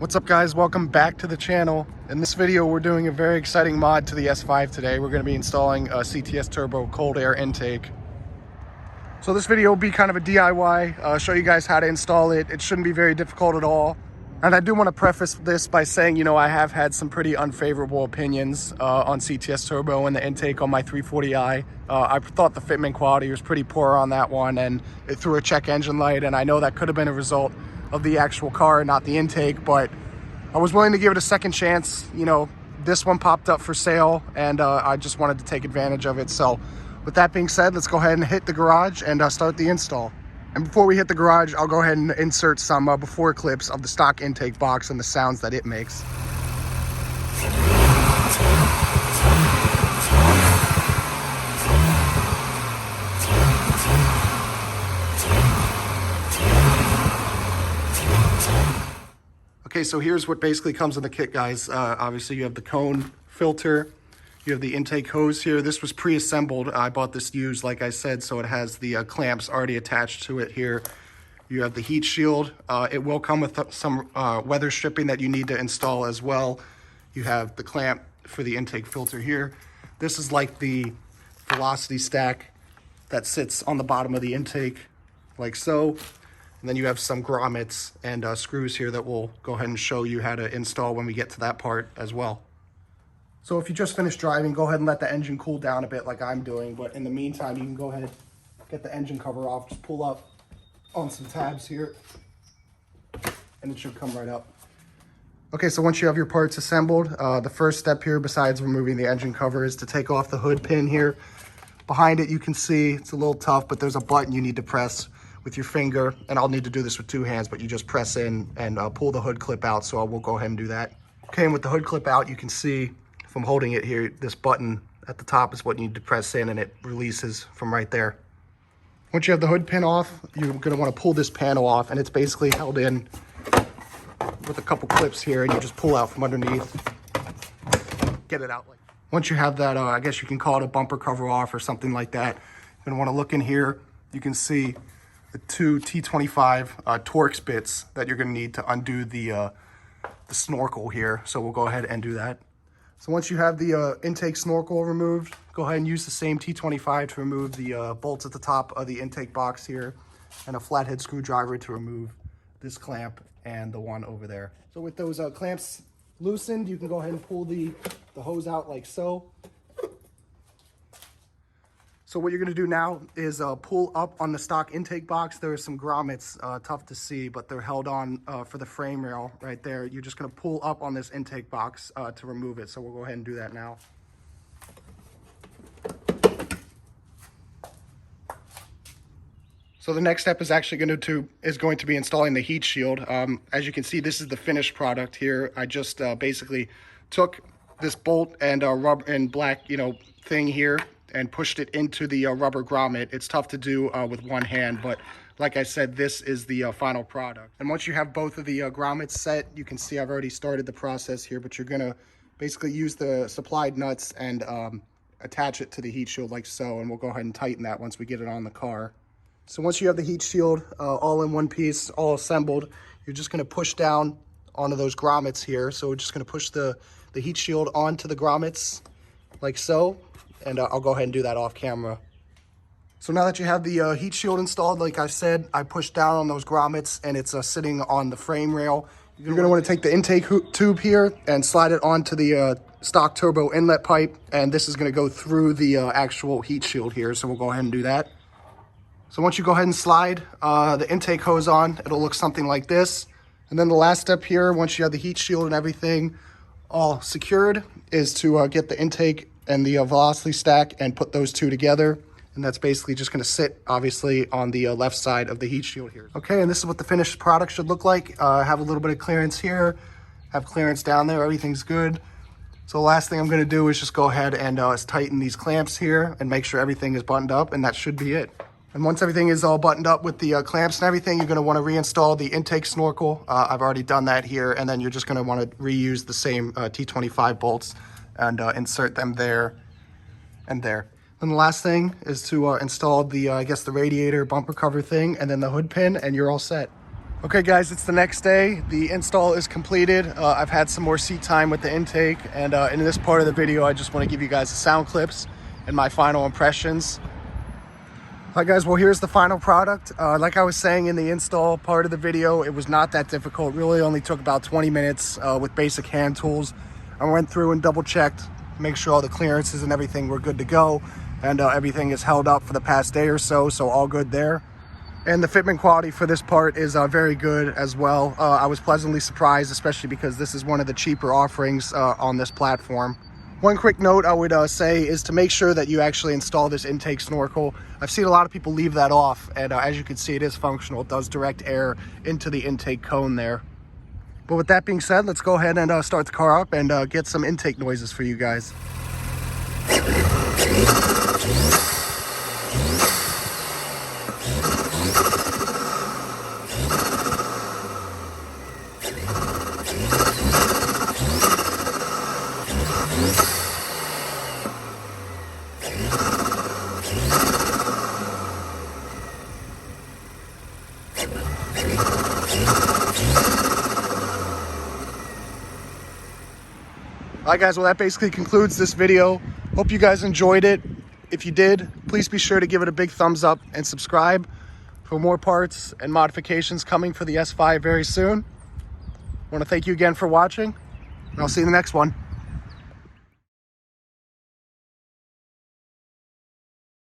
What's up guys, welcome back to the channel. In this video we're doing a very exciting mod to the S5 today. We're going to be installing a CTS Turbo cold air intake. So this video will be kind of a DIY, show you guys how to install it. It shouldn't be very difficult at all. And I do want to preface this by saying, you know, I have had some pretty unfavorable opinions on CTS Turbo and the intake on my 340i. I thought the fitment quality was pretty poor on that one, and it threw a check engine light, and I know that could have been a result of the actual car, not the intake, but I was willing to give it a second chance. You know, this one popped up for sale, and I just wanted to take advantage of it. So with that being said, let's go ahead and hit the garage and start the install. And before we hit the garage, I'll go ahead and insert some before clips of the stock intake box and the sounds that it makes. Okay, so here's what basically comes in the kit, guys. Obviously you have the cone filter, you have the intake hose here. This was pre-assembled. I bought this used, like I said, so it has the clamps already attached to it here. You have the heat shield. It will come with some weather stripping that you need to install as well. You have the clamp for the intake filter here. This is like the velocity stack that sits on the bottom of the intake, like so. And then you have some grommets and screws here that we'll go ahead and show you how to install when we get to that part as well. So if you just finished driving, go ahead and let the engine cool down a bit like I'm doing. But in the meantime, you can go ahead and get the engine cover off. Just pull up on some tabs here and it should come right up. Okay, so once you have your parts assembled, the first step here, besides removing the engine cover, is to take off the hood pin here. Behind it, you can see it's a little tough, but there's a button you need to press with your finger, and I'll need to do this with two hands, but you just press in and pull the hood clip out, so I will go ahead and do that. Okay, and with the hood clip out, you can see from holding it here, this button at the top is what you need to press in, and it releases from right there. Once you have the hood pin off, you're gonna wanna pull this panel off, and it's basically held in with a couple clips here, and you just pull out from underneath, get it out. Once you have that, I guess you can call it a bumper cover off or something like that, you're gonna wanna look in here. You can see the two T25 Torx bits that you're gonna need to undo the snorkel here. So we'll go ahead and do that. So once you have the intake snorkel removed, go ahead and use the same T25 to remove the bolts at the top of the intake box here, and a flathead screwdriver to remove this clamp and the one over there. So with those clamps loosened, you can go ahead and pull the hose out like so. So what you're gonna do now is pull up on the stock intake box. There are some grommets, tough to see, but they're held on for the frame rail right there. You're just gonna pull up on this intake box to remove it. So we'll go ahead and do that now. So the next step is actually going to be installing the heat shield. As you can see, this is the finished product here. I just basically took this bolt and rubber and black, thing here, and pushed it into the rubber grommet. It's tough to do with one hand, but like I said, this is the final product. And once you have both of the grommets set, you can see I've already started the process here, but you're gonna basically use the supplied nuts and attach it to the heat shield like so, and we'll go ahead and tighten that once we get it on the car. So once you have the heat shield all in one piece, all assembled, you're just gonna push down onto those grommets here. So we're just gonna push the heat shield onto the grommets like so, and I'll go ahead and do that off camera. So now that you have the heat shield installed, like I said, I pushed down on those grommets and it's sitting on the frame rail. You're gonna wanna take the intake tube here and slide it onto the stock turbo inlet pipe, and this is gonna go through the actual heat shield here, so we'll go ahead and do that. So once you go ahead and slide the intake hose on, it'll look something like this. And then the last step here, once you have the heat shield and everything all secured, is to get the intake and the velocity stack and put those two together. And that's basically just gonna sit, obviously, on the left side of the heat shield here. Okay, and this is what the finished product should look like. Have a little bit of clearance here, have clearance down there, everything's good. So the last thing I'm gonna do is just go ahead and tighten these clamps here and make sure everything is buttoned up, and that should be it. And once everything is all buttoned up with the clamps and everything, you're gonna wanna reinstall the intake snorkel. I've already done that here, and then you're just gonna wanna reuse the same T25 bolts and insert them there and there. Then the last thing is to install the, I guess the radiator bumper cover thing, and then the hood pin, and you're all set. Okay guys, it's the next day. The install is completed. I've had some more seat time with the intake, and in this part of the video, I just want to give you guys the sound clips and my final impressions. All right guys, well here's the final product. Like I was saying in the install part of the video, it was not that difficult. It really only took about 20 minutes with basic hand tools. I went through and double checked, make sure all the clearances and everything were good to go, and everything is held up for the past day or so, so all good there. And the fitment quality for this part is very good as well. I was pleasantly surprised, especially because this is one of the cheaper offerings on this platform. One quick note I would say is to make sure that you actually install this intake snorkel. I've seen a lot of people leave that off, and as you can see, it is functional. It does direct air into the intake cone there. But with that being said, let's go ahead and start the car up and get some intake noises for you guys. All right guys, well that basically concludes this video. Hope you guys enjoyed it. If you did, please be sure to give it a big thumbs up and subscribe for more parts and modifications coming for the S5 very soon. I want to thank you again for watching, and I'll see you in the next one.